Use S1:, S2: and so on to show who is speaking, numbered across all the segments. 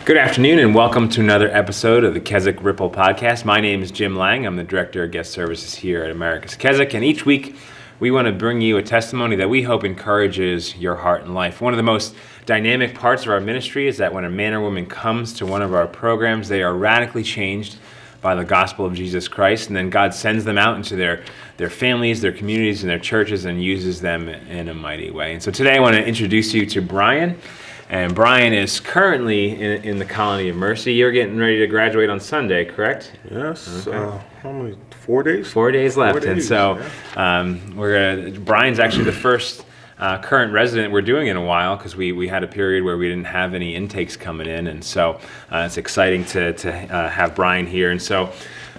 S1: Good afternoon and welcome to another episode of the Keswick Ripple podcast. My name is Jim Lang. I'm the Director of Guest Services here at America's Keswick, and each week we want to bring you a testimony that we hope encourages your heart and life. One of the most dynamic parts of our ministry is that when a man or woman comes to one of our programs, they are radically changed by the gospel of Jesus Christ, and then God sends them out into their families, their communities, and their churches and uses them in a mighty way. And so today I want to introduce you to Brian. And Brian is currently in the Colony of Mercy. You're getting ready to graduate on Sunday, correct?
S2: Yes. Okay. How many? 4 days?
S1: 4 days left.
S2: 4 days,
S1: and so Brian's actually the first current resident we're doing in a while, because we had a period where we didn't have any intakes coming in. And so it's exciting to have Brian here. And so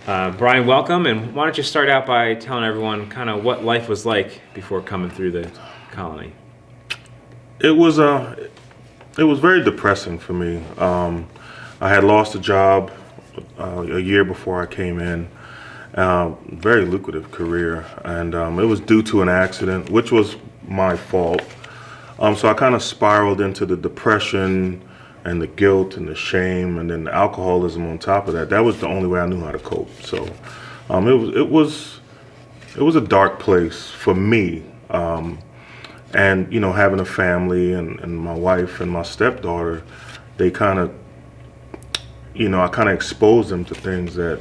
S1: Brian, welcome. And why don't you start out by telling everyone kind of what life was like before coming through the colony?
S2: It was very depressing for me. I had lost a job a year before I came in. Very lucrative career, and it was due to an accident, which was my fault. So I kind of spiraled into the depression and the guilt and the shame, and then the alcoholism on top of that. That was the only way I knew how to cope. So it was a dark place for me. And, having a family and my wife and my stepdaughter, they kind of, I kind of exposed them to things that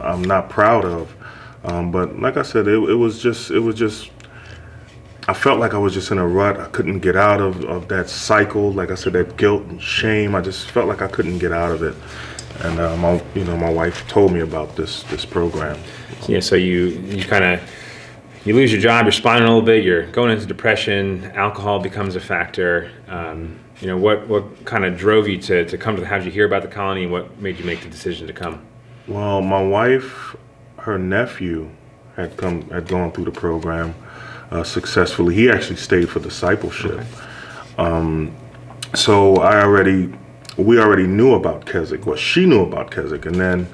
S2: I'm not proud of. But like I said, it was just, I felt like I was just in a rut. I couldn't get out of that cycle. Like I said, that guilt and shame, I just felt like I couldn't get out of it. And, my wife told me about this program.
S1: Yeah, so you kind of, you lose your job, you're spinning a little bit, you're going into depression, alcohol becomes a factor. What kind of drove you to come how did you hear about the colony, and what made you make the decision to come? Well,
S2: my wife, her nephew had gone through the program successfully. He actually stayed for discipleship. Okay. So we already knew about Keswick. Well, she knew about Keswick, and then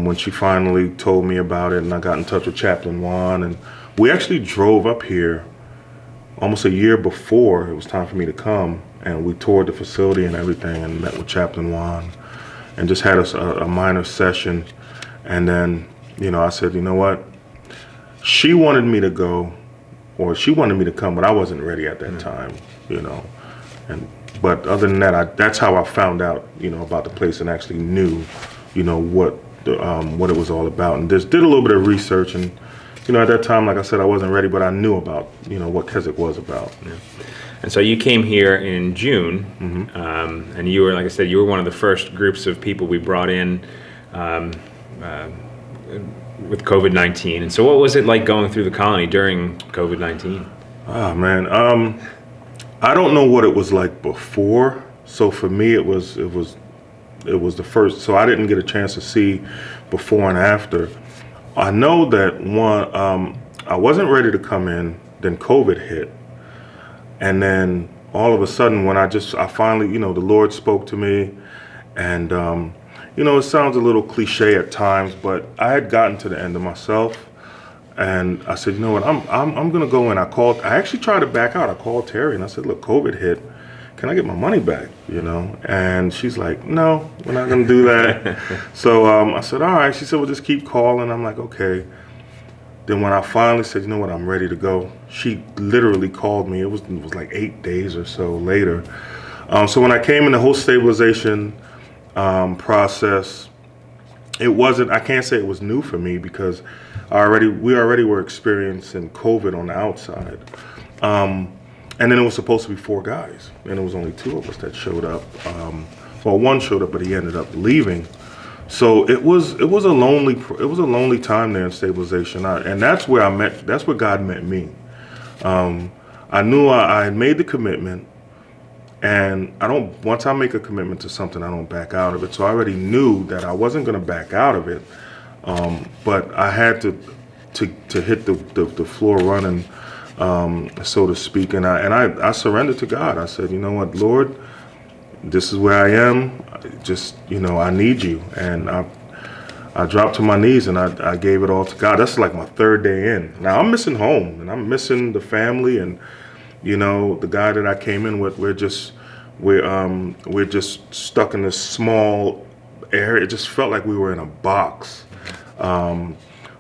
S2: when she finally told me about it, and I got in touch with Chaplain Juan, and we actually drove up here almost a year before it was time for me to come, and we toured the facility and everything and met with Chaplain Juan and just had a minor session. And then, I said, you know what? She wanted me to go, or she wanted me to come, but I wasn't ready at that time, But other than that, that's how I found out, about the place and actually knew, what it was all about, and just did a little bit of research. And at that time, like I said, I wasn't ready, but I knew about what Keswick was about.
S1: Yeah. And so you came here in June, mm-hmm. And you were, like I said, you were one of the first groups of people we brought in with COVID-19. And so what was it like going through the colony during COVID-19?
S2: Oh man, I don't know what it was like before. So for me, it was the first, so I didn't get a chance to see before and after. I know that I wasn't ready to come in, then COVID hit. And then all of a sudden when I finally, the Lord spoke to me, and, it sounds a little cliche at times, but I had gotten to the end of myself, and I said, you know what, I'm going to go in. I actually tried to back out. I called Terry and I said, look, COVID hit. Can I get my money back, And she's like, no, we're not going to do that. So I said, all right. She said, well, just keep calling. I'm like, okay. Then when I finally said, you know what, I'm ready to go, she literally called me. It was like 8 days or so later. So when I came in the whole stabilization process, I can't say it was new for me, because we already were experiencing COVID on the outside. And then it was supposed to be 4 guys, and it was only 2 of us that showed up. Well, one showed up, but he ended up leaving. So it was a lonely time there in stabilization, and that's where God met me. I knew I had made the commitment, and once I make a commitment to something, I don't back out of it. So I already knew that I wasn't going to back out of it, but I had to hit the floor running. So to speak, and I surrendered to God. I said, you know what, Lord, this is where I am. I need you. And I dropped to my knees and I gave it all to God. That's like my 3rd day in. Now I'm missing home, and I'm missing the family, and the guy that I came in with. we're just stuck in this small area. It just felt like we were in a box.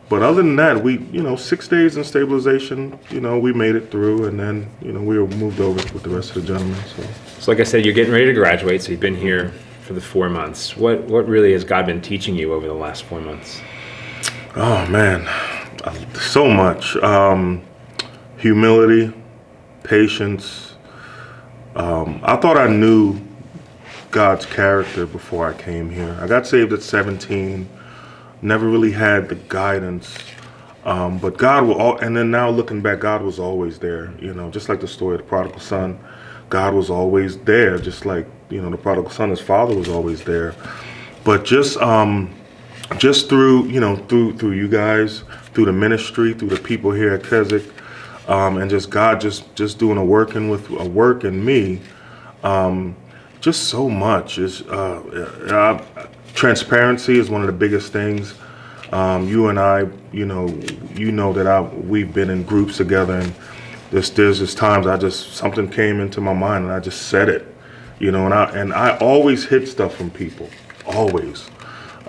S2: But other than that, 6 days in stabilization, we made it through, and then, we were moved over with the rest of the gentlemen.
S1: So like I said, you're getting ready to graduate, so you've been here for the 4 months. What really has God been teaching you over the last 4 months?
S2: Oh, man, so much. Humility, patience. I thought I knew God's character before I came here. I got saved at 17. Never really had the guidance, but God will. And then now looking back, God was always there. Just like the story of the prodigal son, God was always there. Just like the prodigal son, his father was always there. But just through through you guys, through the ministry, through the people here at Keswick, and just God just doing a work in me, just so much is. Transparency is one of the biggest things. You and I, that we've been in groups together, and there's just times something came into my mind and I just said it, and I always hid stuff from people, always,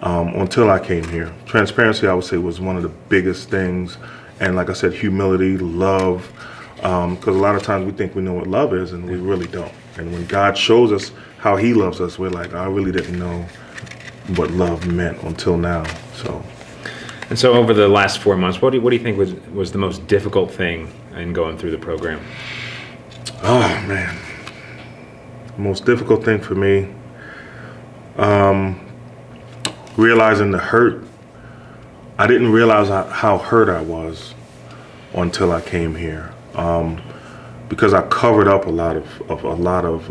S2: until I came here. Transparency, I would say, was one of the biggest things, and like I said, humility, love, because a lot of times we think we know what love is, and we really don't. And when God shows us how He loves us, we're like, I really didn't know what love meant until now.
S1: And so over the last 4 months, what do you think was the most difficult thing in going through the program?
S2: Oh man, the most difficult thing for me, realizing the hurt. I didn't realize how hurt I was until I came here, because I covered up a lot of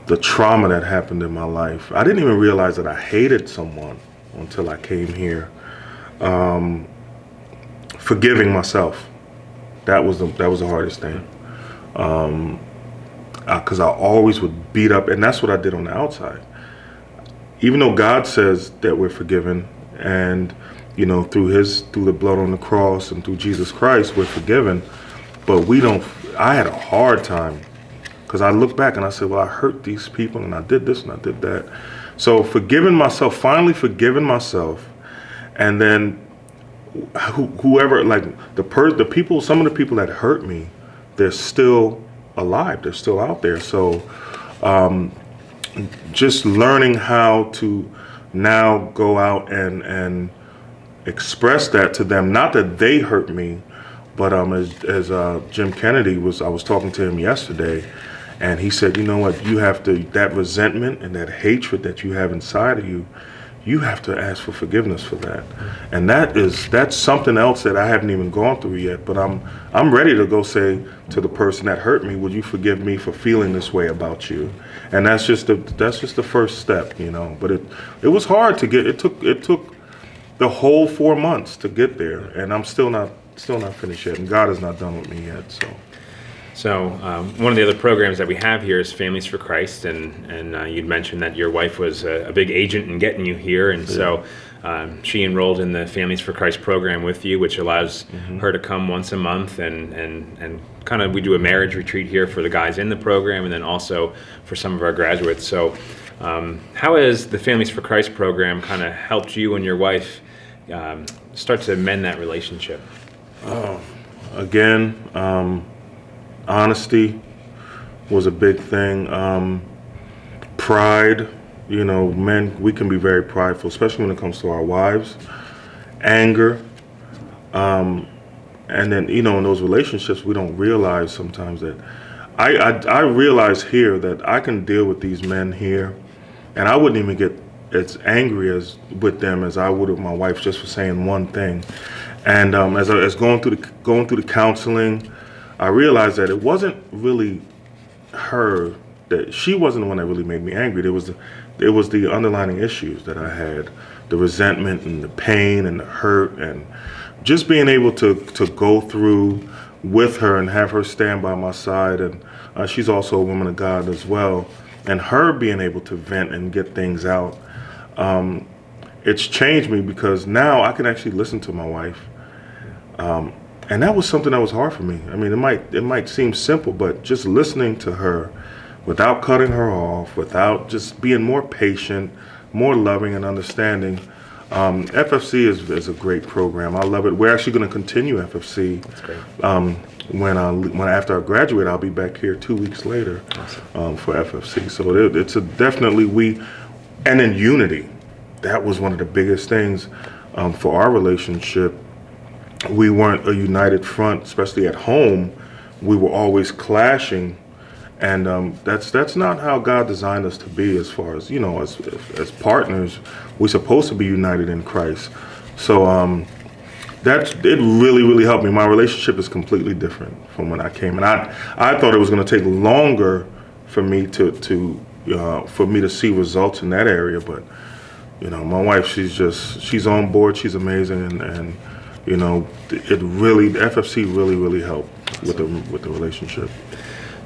S2: the trauma that happened in my life. I didn't even realize that I hated someone until I came here. Forgiving myself, that was the hardest thing. Because I always would beat up, and that's what I did on the outside. Even though God says that we're forgiven, and through the blood on the cross and through Jesus Christ, we're forgiven, but we don't. I had a hard time. Because I look back and I said, well, I hurt these people and I did this and I did that. So finally forgiving myself, and then whoever, like some of the people that hurt me, they're still alive. They're still out there. So just learning how to now go out and express that to them. Not that they hurt me, but as Jim Kennedy I was talking to him yesterday. And he said, you know what, you have to, that resentment and that hatred that you have inside of you, you have to ask for forgiveness for that. And that's something else that I haven't even gone through yet, but I'm ready to go say to the person that hurt me, would you forgive me for feeling this way about you? And that's just the first step, but it was hard to get. It took the whole 4 months to get there, and I'm still not finished yet, and God is not done with me yet,
S1: So one of the other programs that we have here is Families for Christ, and you'd mentioned that your wife was a big agent in getting you here, and so she enrolled in the Families for Christ program with you, which allows her to come once a month, and kind of we do a marriage retreat here for the guys in the program, and then also for some of our graduates. So how has the Families for Christ program kind of helped you and your wife start to mend that relationship?
S2: Again, honesty was a big thing. Pride, men, we can be very prideful, especially when it comes to our wives. Anger, and then in those relationships, we don't realize sometimes that I realize here that I can deal with these men here, and I wouldn't even get as angry with them as I would with my wife just for saying one thing. And as going through the counseling, I realized that it wasn't really her, that she wasn't the one that really made me angry. It was the underlying issues that I had, the resentment and the pain and the hurt, and just being able to go through with her and have her stand by my side. And she's also a woman of God as well, and her being able to vent and get things out. It's changed me because now I can actually listen to my wife. And that was something that was hard for me. I mean, it might seem simple, but just listening to her without cutting her off, without just being more patient, more loving and understanding. FFC is a great program. I love it. We're actually going to continue FFC.
S1: That's great.
S2: When after I graduate, I'll be back here 2 weeks later.
S1: Awesome.
S2: For FFC. So it's definitely and in unity. That was one of the biggest things for our relationship. We weren't a united front, especially at home. We were always clashing, and that's not how God designed us to be. As far as as partners, we're supposed to be united in Christ. So it really helped me. My relationship is completely different from when I came, and I thought it was going to take longer for me to see results in that area, but my wife, she's on board. She's amazing, and the FFC really helped with the relationship.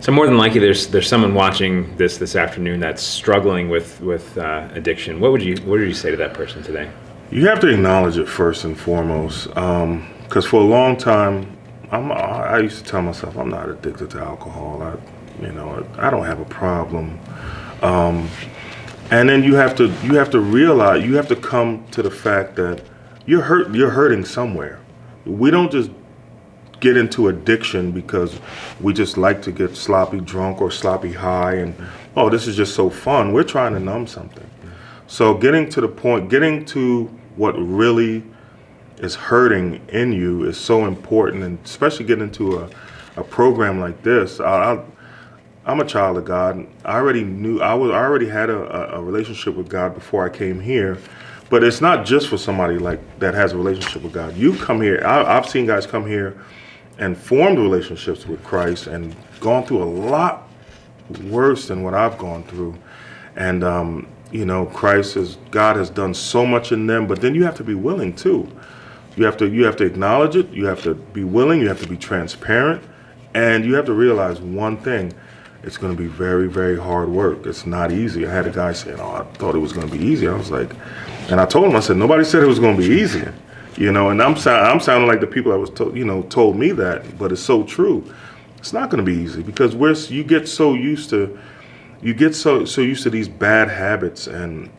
S1: So more than likely, there's someone watching this afternoon that's struggling with addiction. What would you say to that person today?
S2: You have to acknowledge it first and foremost, because for a long time, I used to tell myself I'm not addicted to alcohol. I don't have a problem. And then you have to realize, you have to come to the fact that you're hurting somewhere. We don't just get into addiction because we just like to get sloppy drunk or sloppy high and, oh, this is just so fun. We're trying to numb something. So getting to what really is hurting in you is so important, and especially getting into a program like this. I'm a child of God. I already had a relationship with God before I came here, but it's not just for somebody like that has a relationship with God. You come here. I've seen guys come here and formed relationships with Christ and gone through a lot worse than what I've gone through, and God has done so much in them. But then you have to be willing too. You have to acknowledge it. You have to be willing. You have to be transparent, and you have to realize one thing. It's going to be very, very hard work. It's not easy. I had a guy saying, "Oh, I thought it was going to be easy." I was like, and I told him, I said, "Nobody said it was going to be easy." And I'm sounding like the people that was told me that, but it's so true. It's not going to be easy because you get so used to these bad habits, and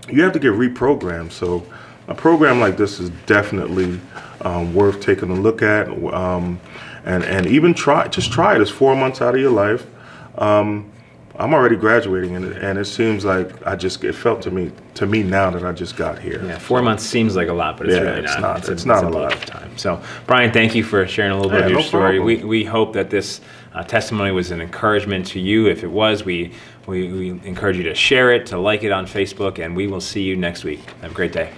S2: you have to get reprogrammed. So a program like this is definitely worth taking a look at, and even try it. It's 4 months out of your life. I'm already graduating, and it seems like it felt to me now that I just got here.
S1: Yeah, 4 months seems like a lot, but it's really not.
S2: It's not a lot
S1: of time. So, Brian, thank you for sharing a little bit of your story. We hope that this testimony was an encouragement to you. If it was, we encourage you to share it, to like it on Facebook, and we will see you next week. Have a great day.